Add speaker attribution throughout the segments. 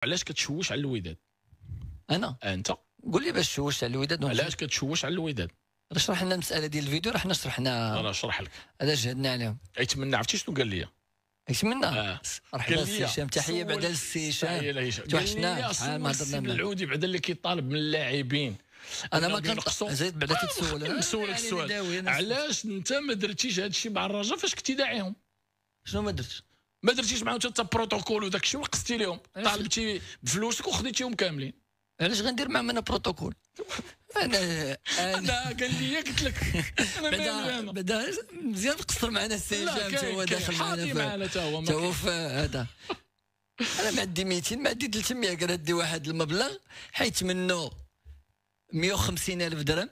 Speaker 1: علاش كتشوش على الوداد؟
Speaker 2: انا
Speaker 1: انت
Speaker 2: قول لي باش تشوش على الوداد.
Speaker 1: علاش كتشوش على الوداد؟
Speaker 2: راه شرحنا المساله ديال الفيديو، راه حنا شرحنا.
Speaker 1: انا شرح لك.
Speaker 2: علاش جهدنا عليهم.
Speaker 1: يتمنى عرفتي شنو قال لي؟
Speaker 2: يتمنى مرحبا
Speaker 1: قال
Speaker 2: السي هشام، تحيه بعدا السي هشام. توحشنا شحال ما هضرنا معاه.
Speaker 1: العودي بعدا اللي كيطالب من اللاعبين.
Speaker 2: انا ما كنقصو زيد بعدا تتسول.
Speaker 1: نسولك السؤال، علاش انت ما درتيش هذا الشيء مع الرجاء فاش كنتي داعيهم؟
Speaker 2: شنو ما درتش؟
Speaker 1: ما درتيش معاهم حتى بروتوكول وداك الشيء وقصتي لهم، طالبتي بفلوسك وخديتيهم كاملين.
Speaker 2: علاش غندير معاهم انا بروتوكول؟ انا
Speaker 1: قال لي قلت لك انا
Speaker 2: بعدا مزيان قصر معنا السي هشام، تا هو داخل معنا
Speaker 1: تا
Speaker 2: هو هذا. انا ما عندي 200، ما عندي 300، قال ادي واحد المبلغ حيت منه 150,000 درهم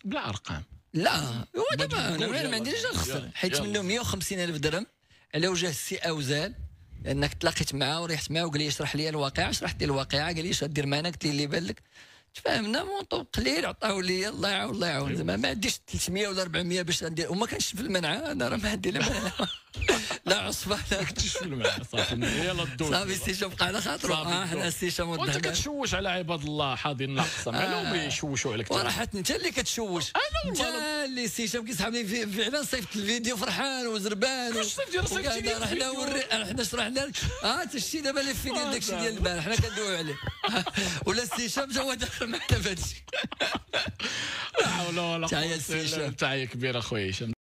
Speaker 1: بلا ارقام.
Speaker 2: لا هو دابا انا ما عنديش نخسر، حيت منه 150,000 درهم على وجه السي اوزال، لانك تلاقيت معاه وريحت معاه وقال لي اشرح لي الواقعه. شرحت لي الواقعه، قال لي اش غدير معنا؟ قلت لي اللي بان لك. تفاهمنا مونطو قليل عطاو لي، الله يعاون الله يعاون. زعما ما عنديش 300 ولا 400 باش ندير، وما كانش في المنعه. انا راه ما عندي لا منعه لا عصفه لا
Speaker 1: كنتش في المنعه. صافي يلا الدور
Speaker 2: صافي السي هشام بقى على خاطرو. حنا السي هشام
Speaker 1: وانت كتشوش على عباد الله حاضرين ناقصه معلوم يشوشوا عليك.
Speaker 2: وراحة انت اللي كتشوش، انت اللي السي هشام كيسحبني فعلا. صيفط الفيديو فرحان وزربان حنا شرحنا لك. انت الشيء دابا اللي في ديال داكشي ديال البارح حنا كندويو عليه. ولا السي هشام جا هو داخل معنا في هادشي.
Speaker 1: لا حول ولا قوه.
Speaker 2: تحيه السي هشام،
Speaker 1: تحيه كبيره خويا هشام.